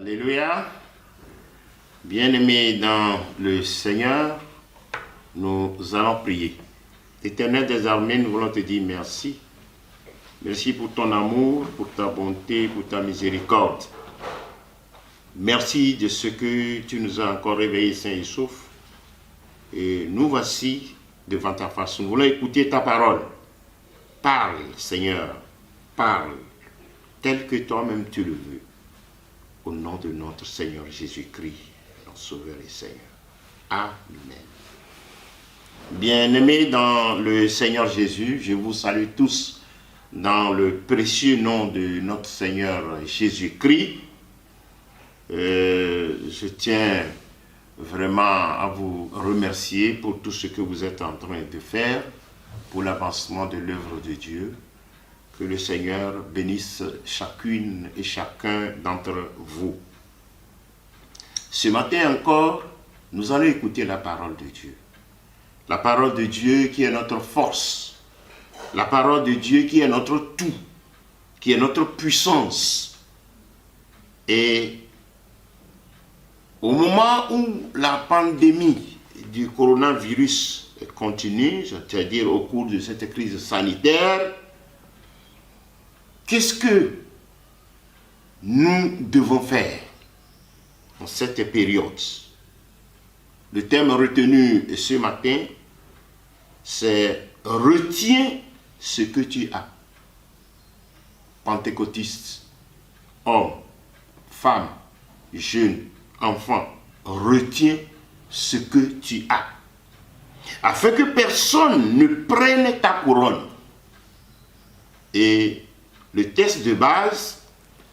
Alléluia. Bien-aimés dans le Seigneur, nous allons prier. Éternel des armées, nous voulons te dire merci. Merci pour ton amour, pour ta bonté, pour ta miséricorde. Merci de ce que tu nous as encore réveillés sains et saufs. Et nous voici devant ta face. Nous voulons écouter ta parole. Parle, Seigneur, parle, tel que toi-même tu le veux. Au nom de notre Seigneur Jésus-Christ, notre Sauveur et Seigneur. Amen. Bien-aimés dans le Seigneur Jésus, je vous salue tous dans le précieux nom de notre Seigneur Jésus-Christ. Je tiens vraiment à vous remercier pour tout ce que vous êtes en train de faire pour l'avancement de l'œuvre de Dieu. Que le Seigneur bénisse chacune et chacun d'entre vous. Ce matin encore, nous allons écouter la parole de Dieu. La parole de Dieu qui est notre force. La parole de Dieu qui est notre tout, qui est notre puissance. Et au moment où la pandémie du coronavirus continue, c'est-à-dire au cours de cette crise sanitaire, qu'est-ce que nous devons faire en cette période? Le thème retenu ce matin, c'est « Retiens ce que tu as ». Pentecôtistes, hommes, femmes, jeunes, enfants, retiens ce que tu as. Afin que personne ne prenne ta couronne. Et le texte de base,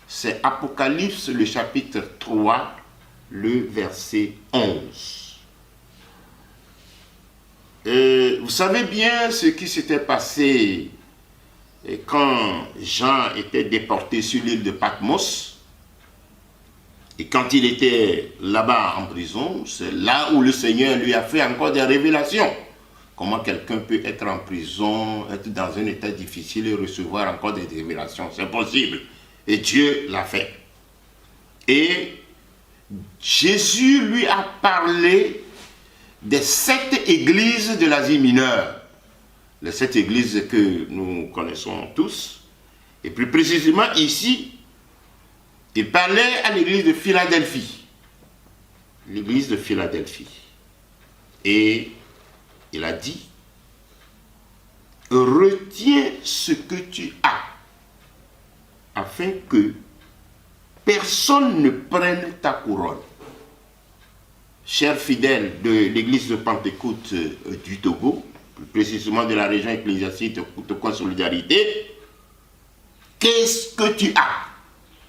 c'est Apocalypse, le chapitre 3, le verset 11. Vous savez bien ce qui s'était passé quand Jean était déporté sur l'île de Patmos. Et quand il était là-bas en prison, c'est là où le Seigneur lui a fait encore des révélations. Comment quelqu'un peut être en prison, être dans un état difficile et recevoir encore des révélations? C'est possible. Et Dieu l'a fait. Et Jésus lui a parlé des 7 églises de l'Asie mineure. Les 7 églises que nous connaissons tous. Et plus précisément ici, il parlait à l'église de Philadelphie. L'église de Philadelphie. Et il a dit, retiens ce que tu as, afin que personne ne prenne ta couronne. Chers fidèles de l'église de Pentecôte du Togo, plus précisément de la région ecclésiastique de Togo Solidarité, qu'est-ce que tu as?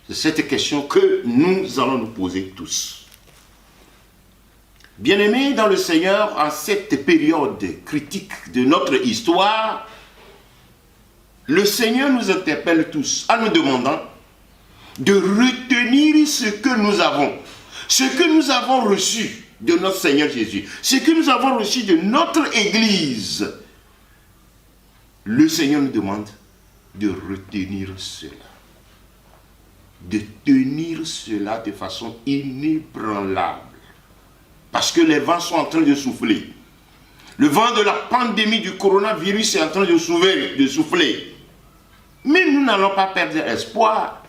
C'est cette question que nous allons nous poser tous. Bien-aimés dans le Seigneur, en cette période critique de notre histoire, le Seigneur nous interpelle tous en nous demandant de retenir ce que nous avons reçu de notre Seigneur Jésus, ce que nous avons reçu de notre Église. Le Seigneur nous demande de retenir cela, de tenir cela de façon inébranlable. Parce que les vents sont en train de souffler. Le vent de la pandémie du coronavirus est en train de souffler. Mais nous n'allons pas perdre espoir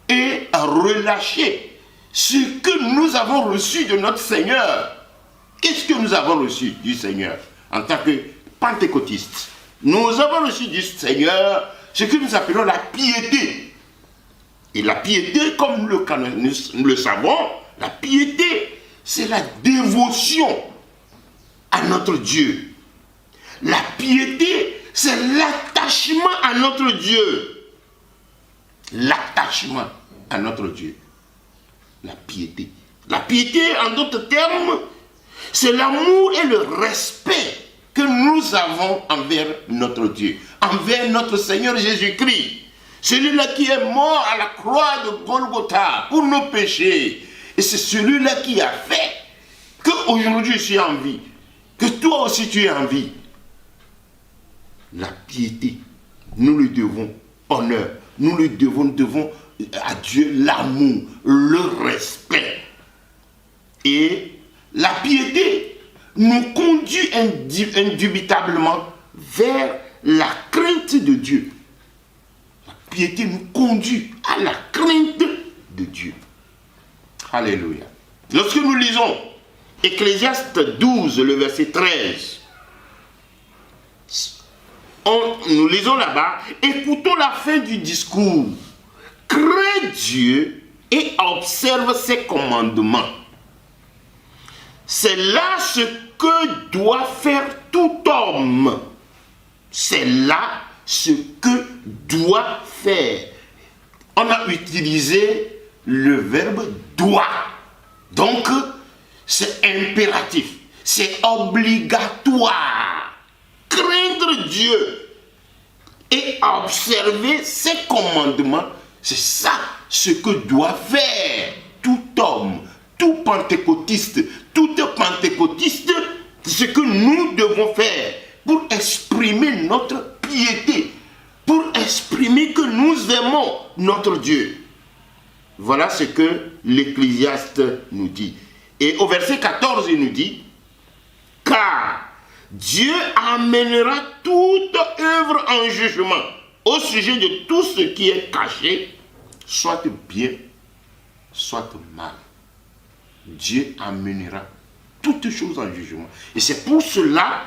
et relâcher ce que nous avons reçu de notre Seigneur. Qu'est-ce que nous avons reçu du Seigneur en tant que pentecôtistes? Nous avons reçu du Seigneur ce que nous appelons la piété. Et la piété, comme nous le savons, la piété, c'est la dévotion à notre Dieu. La piété, c'est l'attachement à notre Dieu. L'attachement à notre Dieu. La piété. La piété, en d'autres termes, c'est l'amour et le respect que nous avons envers notre Dieu, envers notre Seigneur Jésus-Christ. Celui-là qui est mort à la croix de Golgotha pour nos péchés. Et c'est celui-là qui a fait qu'aujourd'hui je suis en vie, que toi aussi tu es en vie. La piété, nous lui devons honneur, nous lui devons à Dieu l'amour, le respect. Et la piété nous conduit indubitablement vers la crainte de Dieu. La piété nous conduit à la crainte de Dieu. Alléluia. Lorsque nous lisons Ecclésiaste 12, le verset 13, nous lisons là-bas, écoutons la fin du discours. Crains Dieu et observe ses commandements. C'est là ce que doit faire tout homme. C'est là ce que doit faire. On a utilisé le verbe doit. Donc, c'est impératif. C'est obligatoire. Craindre Dieu et observer ses commandements, c'est ça ce que doit faire tout homme, tout pentecôtiste, toute pentecôtiste. C'est ce que nous devons faire pour exprimer notre piété, pour exprimer que nous aimons notre Dieu. Voilà ce que l'Ecclésiaste nous dit. Et au verset 14, il nous dit, « Car Dieu amènera toute œuvre en jugement au sujet de tout ce qui est caché, soit bien, soit mal. » Dieu amènera toutes choses en jugement. Et c'est pour cela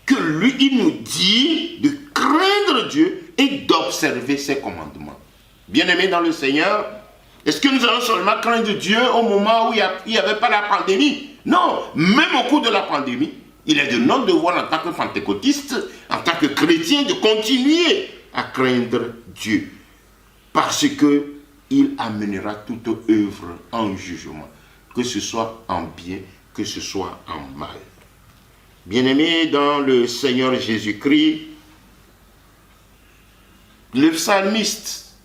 que lui, il nous dit de craindre Dieu et d'observer ses commandements. Bien-aimés dans le Seigneur, est-ce que nous allons seulement craindre Dieu au moment où il n'y avait pas la pandémie? Non, même au cours de la pandémie, il est de notre devoir en tant que pentecôtiste, en tant que chrétien, de continuer à craindre Dieu. Parce qu'il amènera toute œuvre en jugement, que ce soit en bien, que ce soit en mal. Bien-aimés dans le Seigneur Jésus-Christ, le psalmiste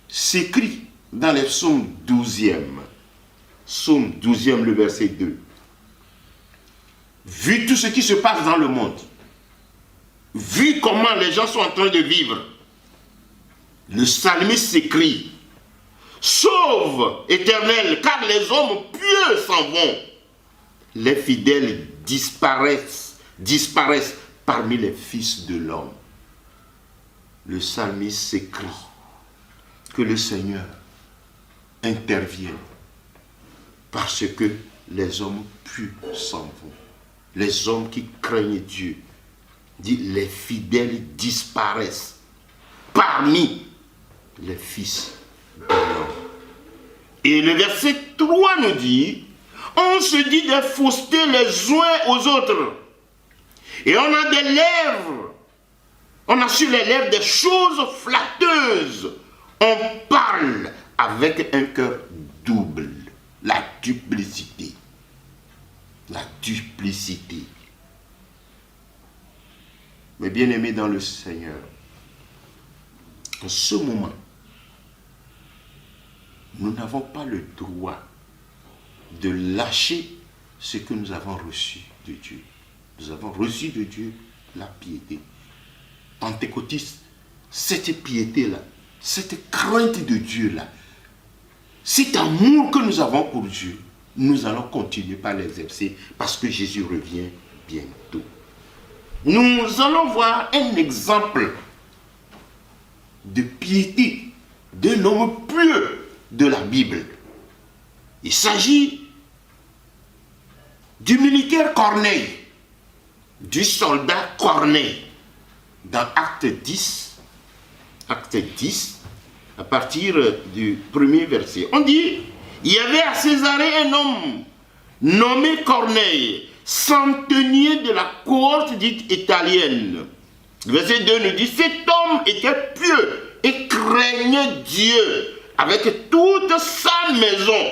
s'écrit dans les psaumes 12e, psaume 12e, le verset 2. Vu tout ce qui se passe dans le monde, vu comment les gens sont en train de vivre, le psalmiste s'écrie, « Sauve, Éternel, car les hommes pieux s'en vont. Les fidèles disparaissent parmi les fils de l'homme. » Le psalmiste s'écrie que le Seigneur intervienne parce que les hommes pieux s'en vont. Les hommes qui craignent Dieu, dit les fidèles disparaissent parmi les fils de l'homme. Et le verset 3 nous dit, on se dit des faussetés les uns aux autres. Et on a des lèvres, on a sur les lèvres des choses flatteuses. On parle avec un cœur double, la duplicité. La duplicité. Mais bien aimés dans le Seigneur, en ce moment, nous n'avons pas le droit de lâcher ce que nous avons reçu de Dieu. Nous avons reçu de Dieu la piété. Pentecôtiste, cette piété-là, cette crainte de Dieu-là, cet amour que nous avons pour Dieu, nous allons continuer par l'exercer parce que Jésus revient bientôt. Nous allons voir un exemple de piété d'un homme pieux de la Bible. Il s'agit du militaire Corneille, du soldat Corneille. Dans Acte 10, à partir du premier verset, on dit, il y avait à Césarée un homme nommé Corneille, centenier de la cohorte dite italienne. Verset 2 nous dit, cet homme était pieux et craignait Dieu avec toute sa maison.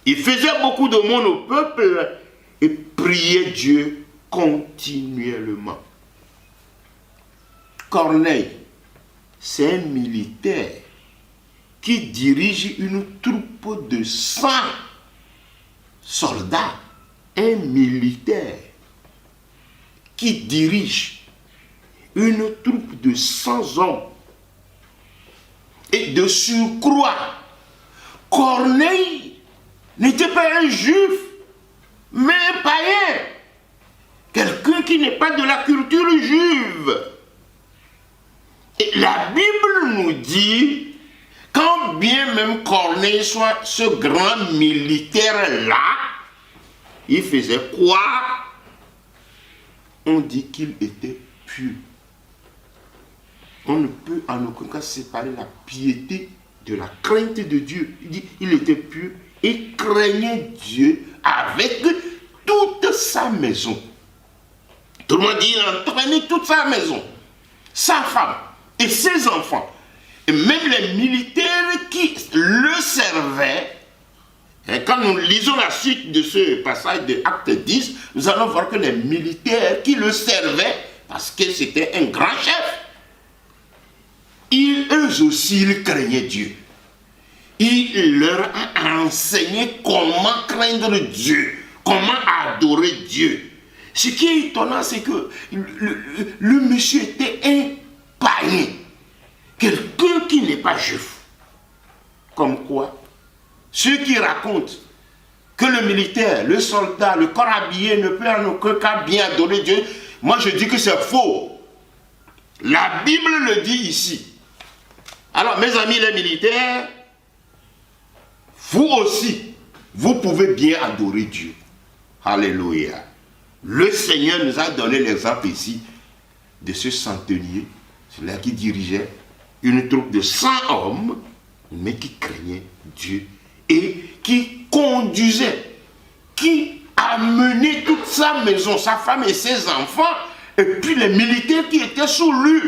Il faisait beaucoup de monde au peuple et priait Dieu continuellement. Corneille, c'est un militaire qui dirige une troupe de 100 soldats. Un militaire qui dirige une troupe de 100 hommes. Et de surcroît, Corneille n'était pas un juif, mais un païen. Quelqu'un qui n'est pas de la culture juive. Et la Bible nous dit, quand bien même Corneille soit ce grand militaire-là, il faisait quoi? On dit qu'il était pur. On ne peut en aucun cas séparer la piété de la crainte de Dieu. Il dit il était pur et craignait Dieu avec toute sa maison. Tout le monde dit il entraînait toute sa maison, sa femme et ses enfants. Et même les militaires qui le servaient. Et quand nous lisons la suite de ce passage de Acte 10, nous allons voir que les militaires qui le servaient, parce que c'était un grand chef, eux aussi, ils craignaient Dieu. Il leur a enseigné comment craindre Dieu, comment adorer Dieu. Ce qui est étonnant, c'est que le monsieur était un païen, quelqu'un qui n'est pas juif. Comme quoi, ceux qui racontent que le militaire, le soldat, le corps habillé ne peut en aucun cas bien adorer Dieu, moi je dis que c'est faux. La Bible le dit ici. Alors mes amis les militaires, vous aussi, vous pouvez bien adorer Dieu. Alléluia. Le Seigneur nous a donné l'exemple ici de ce centenier, celui-là qui dirigeait une troupe de 100 hommes, mais qui craignait Dieu et qui conduisait, qui amenait toute sa maison, sa femme et ses enfants, et puis les militaires qui étaient sous lui,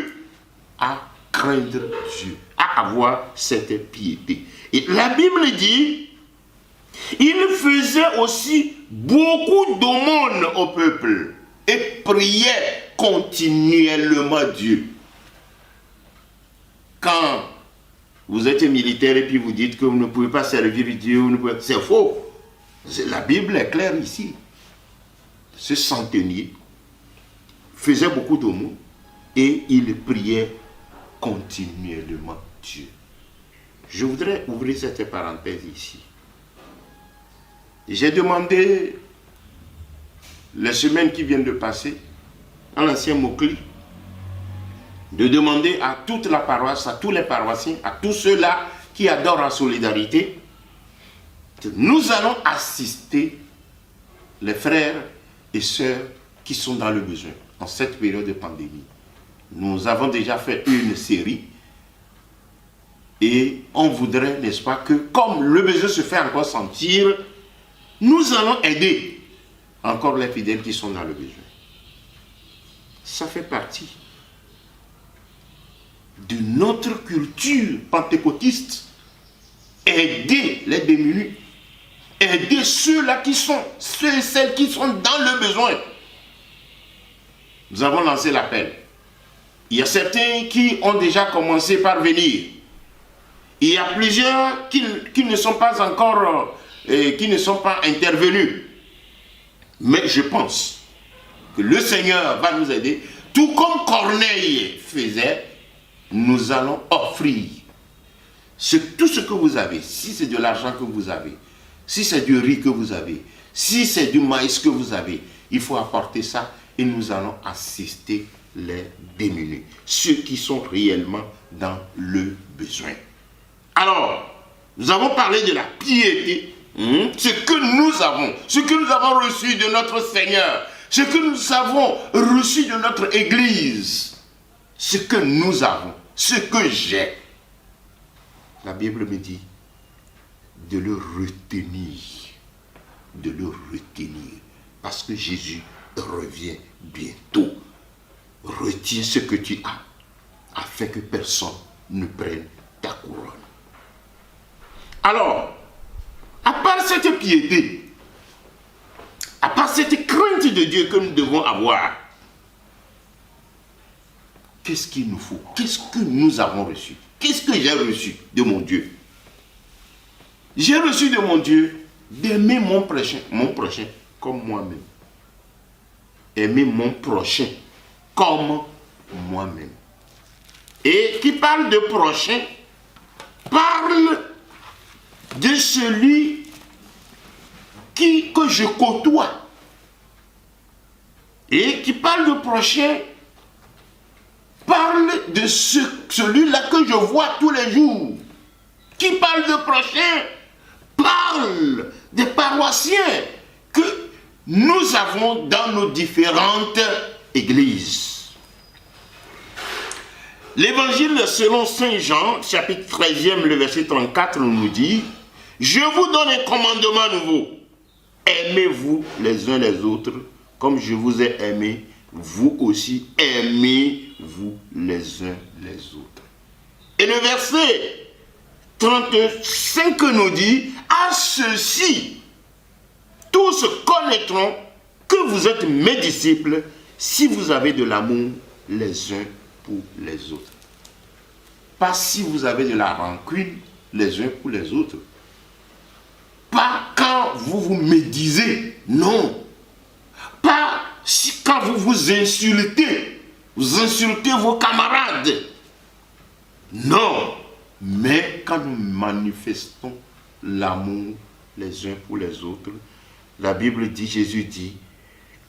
à craindre Dieu, à avoir cette piété. Et la Bible dit, il faisait aussi beaucoup d'aumônes au peuple et priait continuellement Dieu. Quand vous êtes militaire et puis vous dites que vous ne pouvez pas servir Dieu, c'est faux. La Bible est claire ici. Ce centenier faisait beaucoup d'aumônes et il priait continuellement Dieu. Je voudrais ouvrir cette parenthèse ici. J'ai demandé, les semaines qui viennent de passer, à l'ancien Mokli, de demander à toute la paroisse, à tous les paroissiens, à tous ceux-là qui adorent la solidarité, que nous allons assister les frères et sœurs qui sont dans le besoin en cette période de pandémie. Nous avons déjà fait une série et on voudrait, n'est-ce pas, que comme le besoin se fait encore sentir, nous allons aider encore les fidèles qui sont dans le besoin. Ça fait partie de notre culture pentecôtiste. Aider les démunis, aider ceux-là qui sont, ceux et celles qui sont dans le besoin. Nous avons lancé l'appel. Il y a certains qui ont déjà commencé par venir. Il y a plusieurs qui ne sont pas encore, qui ne sont pas intervenus. Mais je pense que le Seigneur va nous aider. Tout comme Corneille faisait, nous allons offrir tout ce que vous avez. Si c'est de l'argent que vous avez, si c'est du riz que vous avez, si c'est du maïs que vous avez, il faut apporter ça et nous allons assister les démunis, ceux qui sont réellement dans le besoin. Alors, nous avons parlé de la piété, ce que nous avons reçu de notre Seigneur, ce que nous avons reçu de notre Église, ce que nous avons, ce que j'ai. La Bible me dit de le retenir, parce que Jésus revient bientôt. Retiens ce que tu as, afin que personne ne prenne ta couronne. Alors, à part cette piété, à part cette crainte de Dieu que nous devons avoir, qu'est-ce qu'il nous faut? Qu'est-ce que nous avons reçu? Qu'est-ce que j'ai reçu de mon Dieu? J'ai reçu de mon Dieu d'aimer mon prochain comme moi-même. Aimer mon prochain comme moi-même. Et qui parle de prochain, parle de celui que je côtoie. Et qui parle de prochain, parle de celui-là que je vois tous les jours. Qui parle de prochain, parle des paroissiens que nous avons dans nos différentes églises. L'évangile selon Saint Jean, chapitre 13e, le verset 34, nous dit « Je vous donne un commandement nouveau. Aimez-vous les uns les autres, comme je vous ai aimé, vous aussi aimez-vous les uns les autres. » Et le verset 35 nous dit « À ceci, tous connaîtront que vous êtes mes disciples si vous avez de l'amour les uns pour les autres. » Pas si vous avez de la rancune les uns pour les autres. Pas quand vous vous médisez, non. Pas quand vous vous insultez vos camarades. Non. Mais quand nous manifestons l'amour les uns pour les autres, la Bible dit, Jésus dit,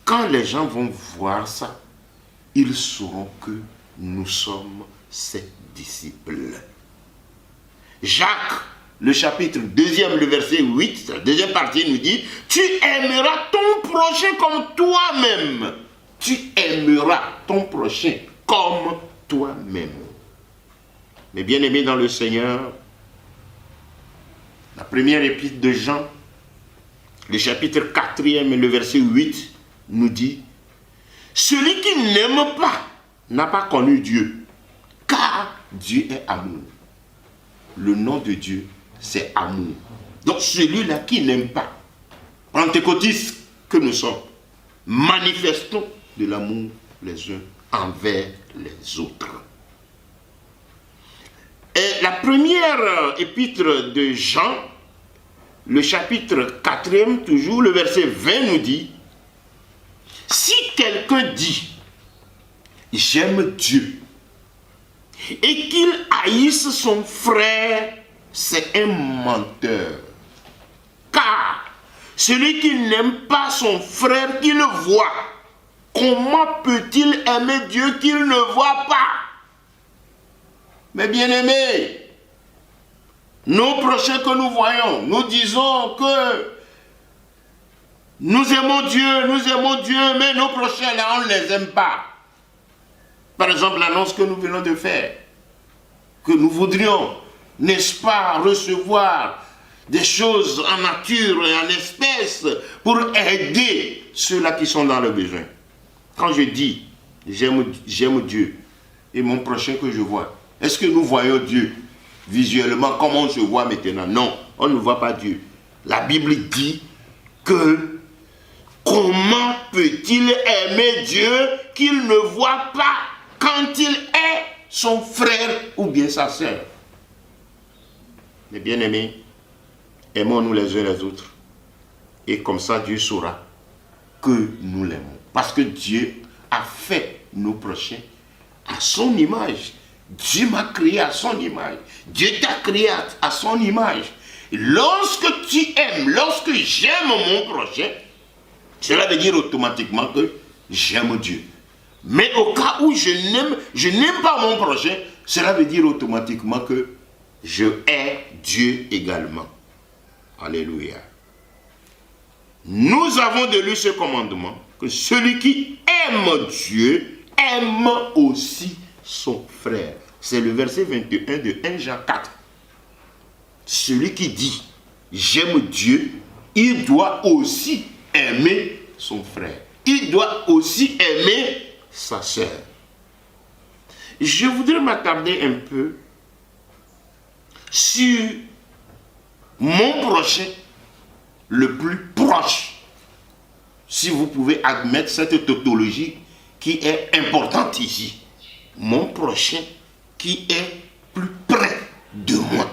quand les gens vont voir ça, ils sauront que nous sommes ses disciples. Jacques, le chapitre 2e, le verset 8, la deuxième partie nous dit, tu aimeras ton prochain comme toi-même. Tu aimeras ton prochain comme toi-même. Mes bien-aimés dans le Seigneur, la première épître de Jean, le chapitre 4e et le verset 8 nous dit, celui qui n'aime pas n'a pas connu Dieu, car Dieu est amour. Le nom de Dieu, c'est amour. Donc celui-là qui n'aime pas, pentecôtistes que nous sommes, manifestons de l'amour les uns envers les autres. Et la première épître de Jean, le chapitre 4e, toujours le verset 20 nous dit, si quelqu'un dit, j'aime Dieu, et qu'il haïsse son frère, c'est un menteur. Car celui qui n'aime pas son frère qu'il voit, comment peut-il aimer Dieu qu'il ne voit pas? Mais bien-aimés, nos prochains que nous voyons, nous disons que nous aimons Dieu, mais nos prochains là, on ne les aime pas. Par exemple, l'annonce que nous venons de faire, que nous voudrions, n'est-ce pas, recevoir des choses en nature et en espèces pour aider ceux-là qui sont dans le besoin. Quand je dis, j'aime Dieu et mon prochain que je vois, est-ce que nous voyons Dieu visuellement comme on se voit maintenant? Non, on ne voit pas Dieu. La Bible dit que comment peut-il aimer Dieu qu'il ne voit pas quand il est son frère ou bien sa sœur? Mais bien-aimés, aimons-nous les uns les autres. Et comme ça, Dieu saura que nous l'aimons. Parce que Dieu a fait nos prochains à son image. Dieu m'a créé à son image. Dieu t'a créé à son image. Et lorsque tu aimes, lorsque j'aime mon prochain, cela veut dire automatiquement que j'aime Dieu. Mais au cas où je n'aime pas mon prochain, cela veut dire automatiquement que je hais Dieu également. Alléluia. Nous avons de lui ce commandement, que celui qui aime Dieu aime aussi son frère. C'est le verset 21 de 1 Jean 4. Celui qui dit j'aime Dieu, il doit aussi aimer son frère. Il doit aussi aimer sa sœur. Je voudrais m'attarder un peu sur mon prochain le plus proche. Si vous pouvez admettre cette tautologie qui est importante ici. Mon prochain qui est plus près de moi.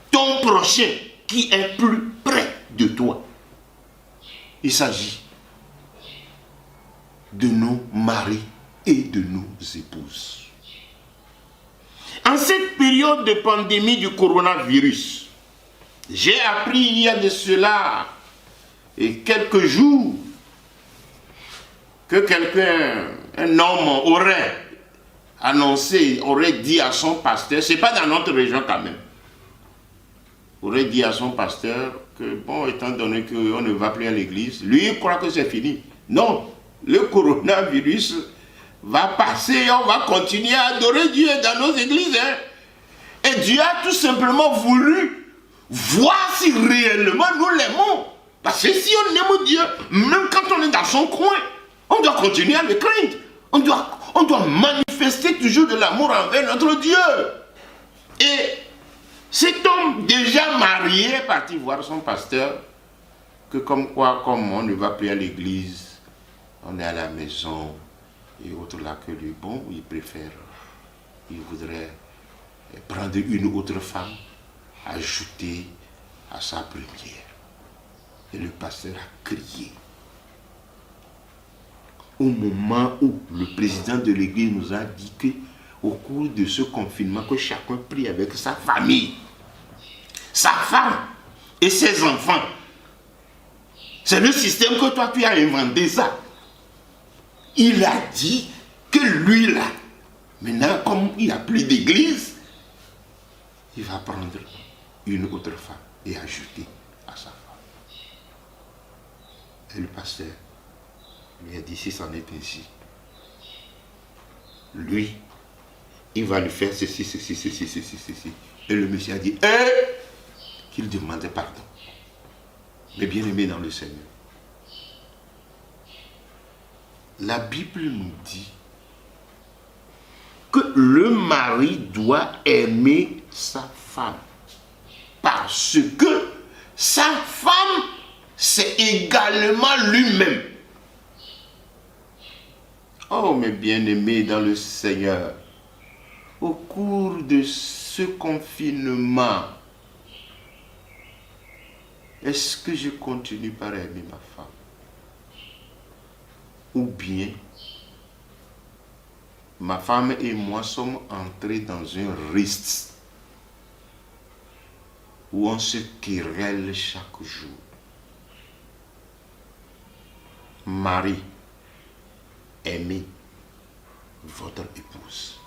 Ton prochain qui est plus près de toi. Il s'agit de nos maris et de nos épouses. En En cette période de pandémie du coronavirus, j'ai appris il y a de cela quelques jours que quelqu'un, un homme aurait annoncé, aurait dit à son pasteur, c'est pas dans notre région quand même, aurait dit à son pasteur que bon, étant donné qu'on ne va plus à l'église, lui il croit que c'est fini. Non, le coronavirus va passer et on va continuer à adorer Dieu dans nos églises. Hein. Et Dieu a tout simplement voulu voir si réellement nous l'aimons. Parce que si on aime Dieu, même quand on est dans son coin, on doit continuer à le craindre. On doit manifester toujours de l'amour envers notre Dieu. Et cet homme déjà marié est parti voir son pasteur que comme on ne va plus à l'église, on est à la maison et autre là que lui, bon, il voudrait prendre une autre femme, ajouter à sa première. Et le pasteur a crié. Au moment où le président de l'église nous a dit que au cours de ce confinement, que chacun prie avec sa famille, sa femme et ses enfants. C'est le système que toi tu as inventé ça. Il a dit que lui là, maintenant comme il n'y a plus d'église, il va prendre une autre femme et ajouter à sa femme. Et le pasteur lui a dit, si c'en est ainsi, lui, il va lui faire ceci. Et le monsieur a dit, qu'il demandait pardon. Mais bien aimé dans le Seigneur, la Bible nous dit que le mari doit aimer sa femme parce que sa femme, c'est également lui-même. Oh, mes bien-aimés dans le Seigneur, au cours de ce confinement, est-ce que je continue par aimer ma femme? Ou bien, ma femme et moi sommes entrés dans un risque où on se querelle chaque jour. Marie, aimez votre épouse.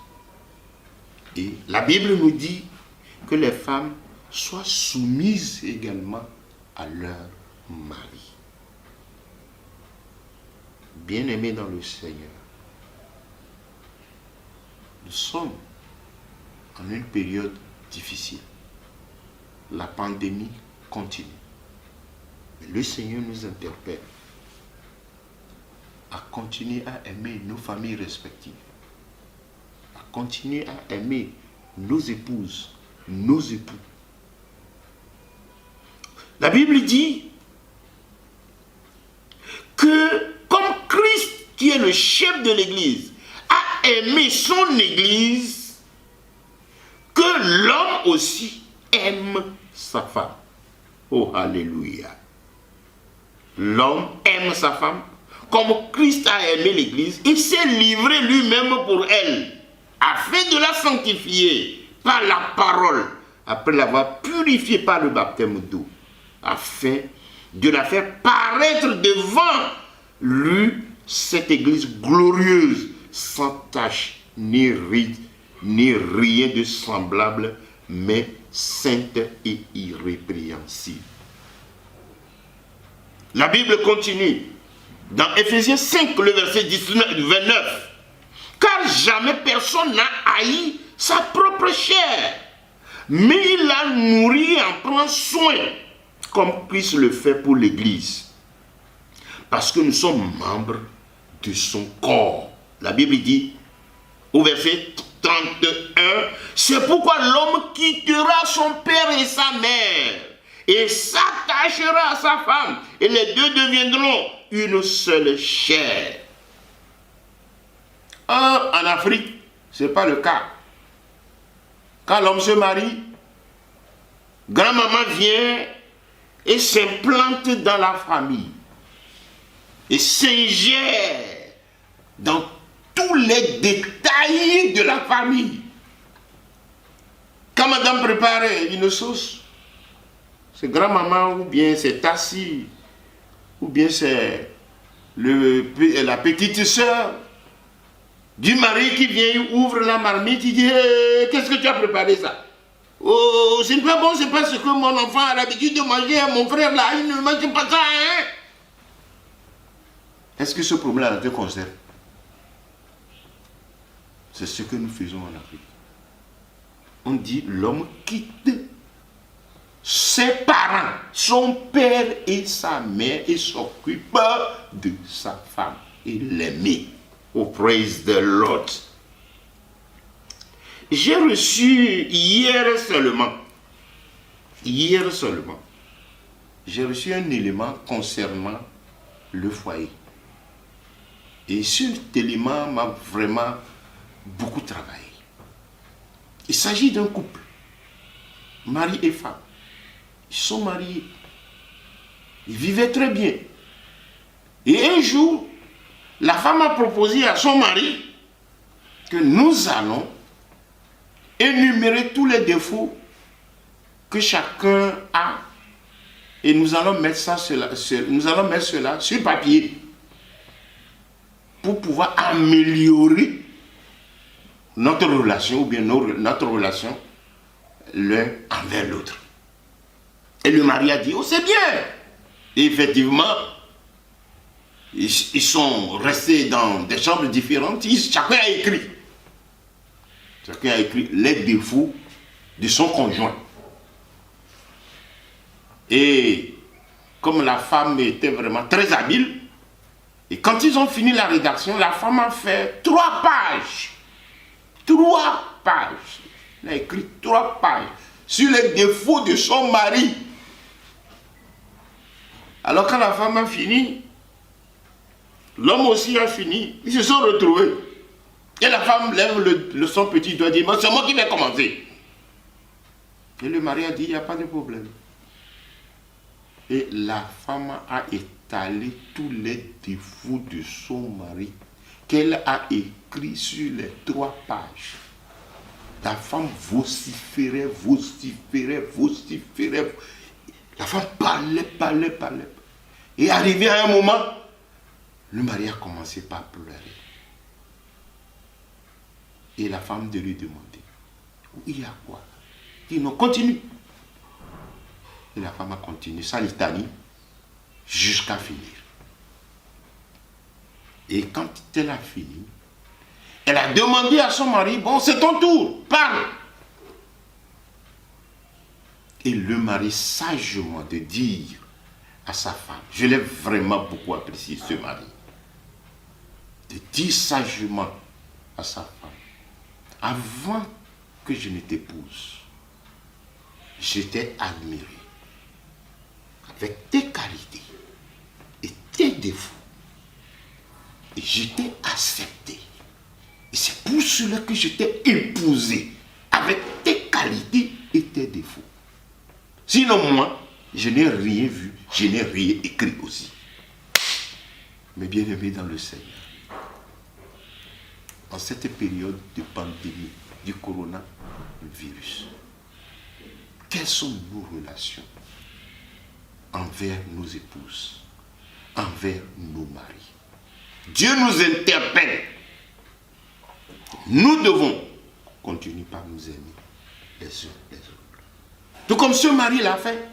Et la Bible nous dit que les femmes soient soumises également à leur mari. Bien-aimés dans le Seigneur, nous sommes en une période difficile. La pandémie continue. Mais le Seigneur nous interpelle à continuer à aimer nos familles respectives, à continuer à aimer nos épouses, nos époux. La Bible dit que comme Christ, qui est le chef de l'Église, a aimé son Église, que l'homme aussi aime sa femme. Oh, alléluia. L'homme aime sa femme comme Christ a aimé l'Église. Il s'est livré lui-même pour elle, afin de la sanctifier par la parole, après l'avoir purifiée par le baptême d'eau, afin de la faire paraître devant lui, cette Église glorieuse, sans tache, ni ride, ni rien de semblable, mais sainte et irrépréhensible. La Bible continue dans Éphésiens 5, le verset 29. Car jamais personne n'a haï sa propre chair, mais il la nourrit et en prend soin, comme Christ le fait pour l'Église. Parce que nous sommes membres de son corps. La Bible dit, au verset 31, c'est pourquoi l'homme quittera son père et sa mère et s'attachera à sa femme, et les deux deviendront une seule chair. En Afrique, ce n'est pas le cas. Quand l'homme se marie, grand-maman vient et s'implante dans la famille et s'ingère dans tous les détails de la famille. Quand madame prépare une sauce, c'est grand-maman ou bien c'est Tassi, ou bien c'est la petite soeur du mari qui vient, ouvre la marmite, il dit qu'est-ce que tu as préparé ça? Oh, c'est pas bon, c'est pas ce que mon enfant a l'habitude de manger, mon frère là, il ne mange pas ça, hein? Est-ce que ce problème-là te concerne? C'est ce que nous faisons en Afrique. On dit l'homme quitte ses parents, son père et sa mère, et s'occupe de sa femme et l'aimait. Oh, praise the Lord. J'ai reçu hier seulement, j'ai reçu un élément concernant le foyer. Et cet élément m'a vraiment beaucoup travaillé. Il s'agit d'un couple, mari et femme. Ils sont mariés. Ils vivaient très bien. Et un jour, la femme a proposé à son mari que nous allons énumérer tous les défauts que chacun a et nous allons mettre cela sur papier pour pouvoir améliorer notre relation ou bien notre relation l'un envers l'autre. Et le mari a dit, oh c'est bien. Et effectivement, ils sont restés dans des chambres différentes, chacun a écrit les défauts de son conjoint. Et comme la femme était vraiment très habile, et quand ils ont fini la rédaction, la femme a fait 3 pages. 3 pages. Elle a écrit 3 pages sur les défauts de son mari. Alors quand la femme a fini, l'homme aussi a fini. Ils se sont retrouvés. Et la femme lève son petit doigt et dit, c'est moi qui vais commencer. Et le mari a dit, il n'y a pas de problème. Et la femme a étalé tous les défauts de son mari qu'elle a écrit sur les 3 pages. La femme vociférait. La femme parlait. Et arrivé à un moment, le mari a commencé par pleurer. Et la femme de lui demander, il y a quoi? Il dit non, continue. Et la femme a continué sa litanie jusqu'à finir. Et quand elle a fini, elle a demandé à son mari, bon c'est ton tour, parle. Et le mari sagement de dire à sa femme, je l'ai vraiment beaucoup apprécié ce mari, de dire sagement à sa femme, avant que je ne t'épouse, j'étais admiré avec tes qualités et tes défauts. Et je t'ai accepté. Et c'est pour cela que je t'ai épousé avec tes qualités et tes défauts. Sinon moi, je n'ai rien vu, je n'ai rien écrit aussi. Mais bien aimé dans le Seigneur, en cette période de pandémie du coronavirus, quelles sont nos relations envers nos épouses, envers nos maris? Dieu nous interpelle. Nous devons continuer par nous aimer les uns les autres. Tout comme ce mari l'a fait,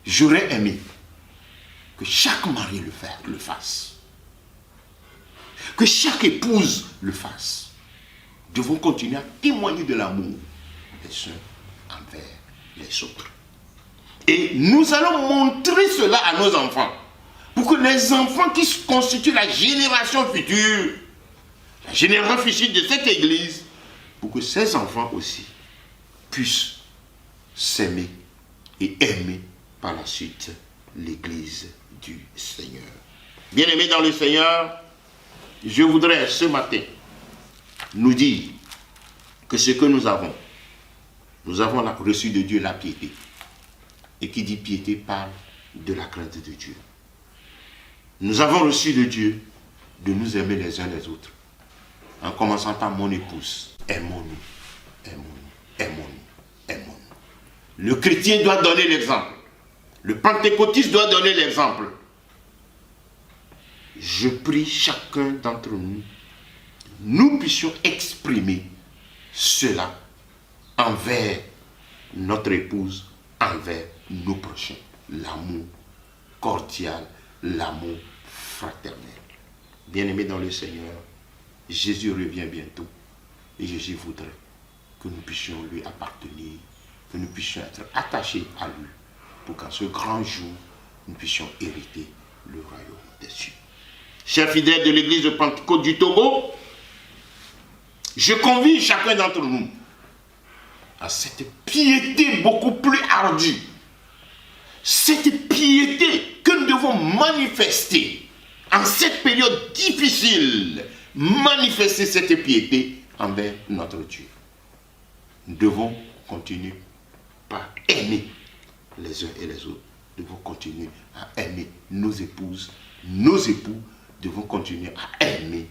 j'aurais aimé que chaque mari le fasse. Que chaque épouse le fasse. Nous devons continuer à témoigner de l'amour les uns envers les autres. Et nous allons montrer cela à nos enfants. Pour que les enfants qui constituent la génération future, la génération future de cette église, pour que ces enfants aussi puissent s'aimer et aimer par la suite l'église du Seigneur. Bien-aimés dans le Seigneur, je voudrais ce matin nous dire que ce que nous avons reçu de Dieu la piété. Et qui dit piété parle de la crainte de Dieu. Nous avons reçu de Dieu de nous aimer les uns les autres. En commençant par mon épouse. Aimons-nous, aimons-nous, aimons-nous. Le chrétien doit donner l'exemple. Le pentecôtiste doit donner l'exemple. Je prie chacun d'entre nous, nous puissions exprimer cela envers notre épouse, envers nos prochains. L'amour cordial, l'amour fraternel. Bien-aimés dans le Seigneur, Jésus revient bientôt et Jésus voudrait que nous puissions lui appartenir, que nous puissions être attachés à lui, pour qu'en ce grand jour, nous puissions hériter le royaume des cieux. Chers fidèles de l'église de Pentecôte du Togo, je convie chacun d'entre nous à cette piété beaucoup plus ardue, cette piété que nous devons manifester en cette période difficile, manifester cette piété envers notre Dieu. Nous devons continuer par aimer les uns et les autres. Nous devons continuer à aimer nos épouses, nos époux, devons continuer à aimer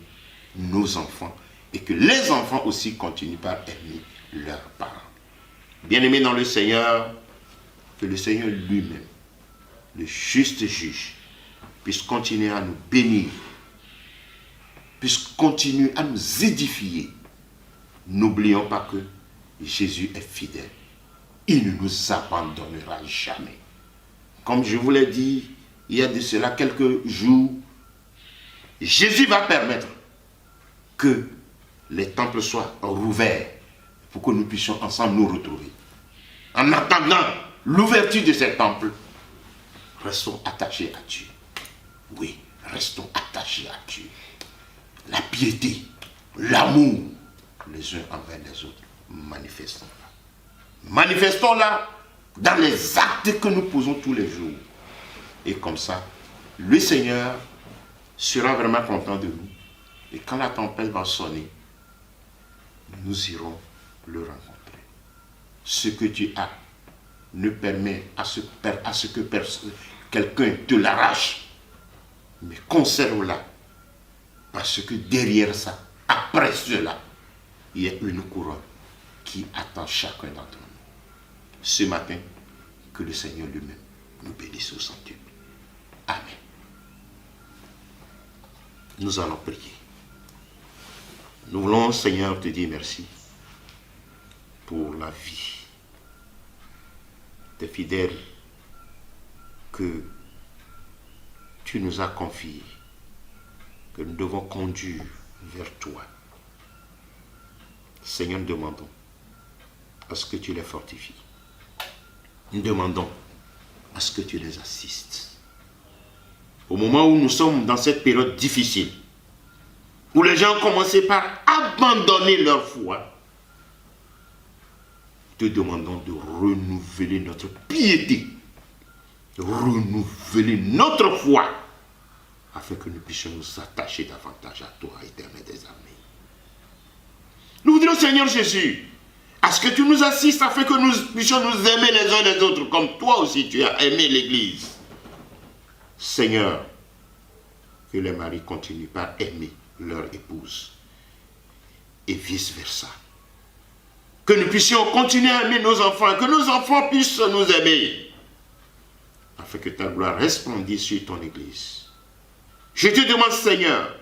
nos enfants et que les enfants aussi continuent par aimer leurs parents. Bien-aimés dans le Seigneur, que le Seigneur lui-même, le juste juge, puisse continuer à nous bénir, puisse continuer à nous édifier. N'oublions pas que Jésus est fidèle. Il ne nous abandonnera jamais. Comme je vous l'ai dit, il y a de cela quelques jours, Jésus va permettre que les temples soient rouverts pour que nous puissions ensemble nous retrouver. En attendant l'ouverture de ces temples, restons attachés à Dieu. Oui, restons attachés à Dieu. La piété, l'amour, les uns envers les autres, manifestons-la. Manifestons-la dans les actes que nous posons tous les jours. Et comme ça, le Seigneur sera vraiment content de nous. Et quand la tempête va sonner, nous irons le rencontrer. Ce que tu as ne permet à ce que quelqu'un te l'arrache, mais conserve-la. Parce que derrière ça, après cela, il y a une couronne qui attend chacun d'entre nous. Ce matin, que le Seigneur lui-même nous bénisse au centuple. Amen. Nous allons prier. Nous voulons, Seigneur, te dire merci pour la vie des fidèles que tu nous as confiés, que nous devons conduire vers toi. Seigneur, nous demandons à ce que tu les fortifies. Nous demandons à ce que tu les assistes. Au moment où nous sommes dans cette période difficile, où les gens ont commencé par abandonner leur foi, te demandons de renouveler notre piété, de renouveler notre foi, afin que nous puissions nous attacher davantage à toi, Éternel des armées. Nous voudrions, Seigneur Jésus, à ce que tu nous assistes afin que nous puissions nous aimer les uns les autres, comme toi aussi tu as aimé l'Église. Seigneur, que les maris continuent par aimer leur épouse et vice-versa. Que nous puissions continuer à aimer nos enfants, que nos enfants puissent nous aimer, afin que ta gloire resplendisse sur ton Église. Je te demande, Seigneur,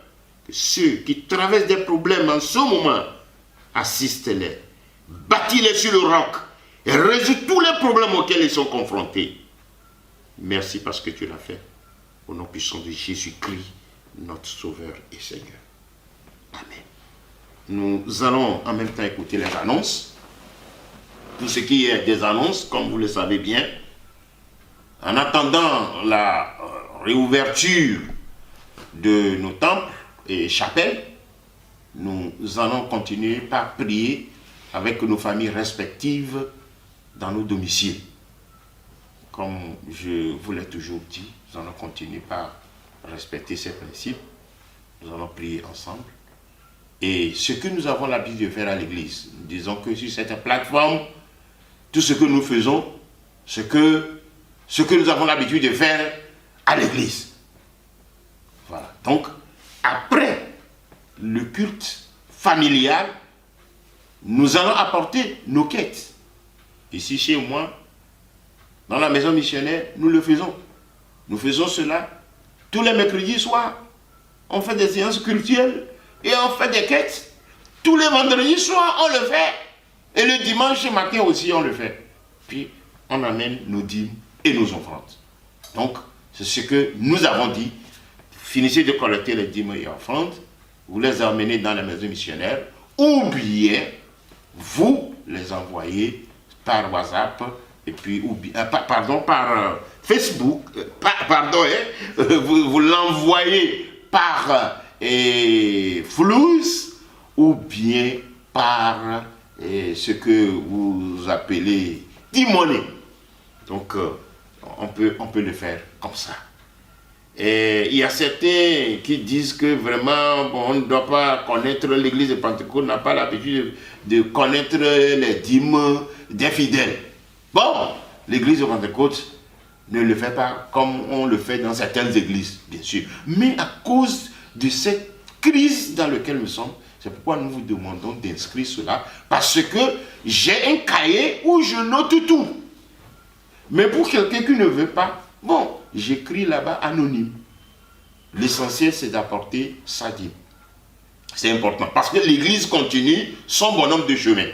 que ceux qui traversent des problèmes en ce moment, assiste-les, bâtis-les sur le roc et résous tous les problèmes auxquels ils sont confrontés. Merci parce que tu l'as fait. Au nom puissant de Jésus-Christ, notre Sauveur et Seigneur. Amen. Nous allons en même temps écouter les annonces. Tout ce qui est des annonces, comme vous le savez bien, en attendant la réouverture de nos temples et chapelles, nous allons continuer par prier avec nos familles respectives dans nos domiciles. Comme je vous l'ai toujours dit, nous allons continuer par respecter ces principes. Nous allons prier ensemble. Et ce que nous avons l'habitude de faire à l'église, nous disons que sur cette plateforme, tout ce que nous faisons, ce que nous avons l'habitude de faire à l'église. Voilà. Donc, après le culte familial, nous allons apporter nos quêtes. Ici, chez moi, Dans la maison missionnaire, nous le faisons. Nous faisons cela tous les mercredis soirs. On fait des séances culturelles et on fait des quêtes. Tous les vendredis soirs, on le fait. Et le dimanche matin aussi, on le fait. Puis, on amène nos dîmes et nos offrandes. Donc, c'est ce que nous avons dit. Finissez de collecter les dîmes et offrandes. Vous les emmenez dans la maison missionnaire. Ou bien, vous les envoyez par WhatsApp. Et puis, par Facebook. Vous l'envoyez par Flux. Ou bien par ce que vous appelez Timoné. Donc, on peut le faire comme ça. Et il y a certains qui disent que vraiment, on ne doit pas connaître l'église de Pentecôte, n'a pas l'habitude de connaître les dîmes des fidèles. Bon, l'église de Pentecôte ne le fait pas comme on le fait dans certaines églises, bien sûr. Mais à cause de cette crise dans laquelle nous sommes, c'est pourquoi nous vous demandons d'inscrire cela, parce que j'ai un cahier où je note tout. Mais pour quelqu'un qui ne veut pas, bon, j'écris là-bas anonyme. L'essentiel, c'est d'apporter sa dîme. C'est important, parce que l'église continue son bonhomme de chemin.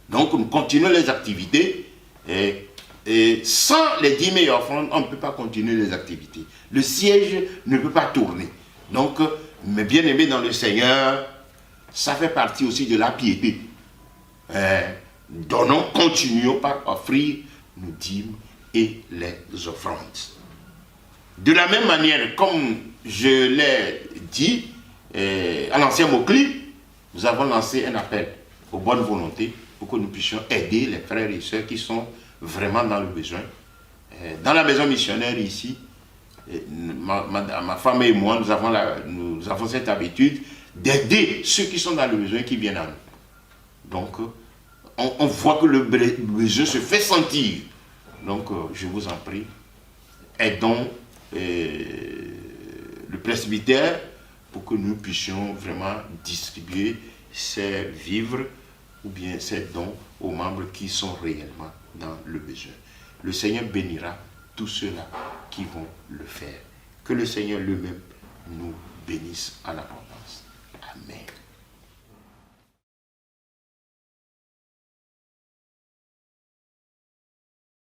Donc, nous continuons les activités, et sans les dîmes et offrandes, on ne peut pas continuer les activités. Le siège ne peut pas tourner. Donc, mes bien-aimés dans le Seigneur, ça fait partie aussi de la piété. Donnons, continuons par offrir nos dîmes et les offrandes. De la même manière, comme je l'ai dit à l'ancien mot-clip, nous avons lancé un appel aux bonnes volontés pour que nous puissions aider les frères et sœurs qui sont vraiment dans le besoin. Dans la maison missionnaire ici, ma femme et moi, nous avons cette habitude d'aider ceux qui sont dans le besoin, qui viennent à nous. Donc, on voit que le besoin se fait sentir. Donc, je vous en prie, aidons le presbytère pour que nous puissions vraiment distribuer ces vivres ou bien ces dons aux membres qui sont réellement dans le besoin. Le Seigneur bénira tous ceux-là qui vont le faire. Que le Seigneur lui-même nous bénisse à l'abondance. Amen.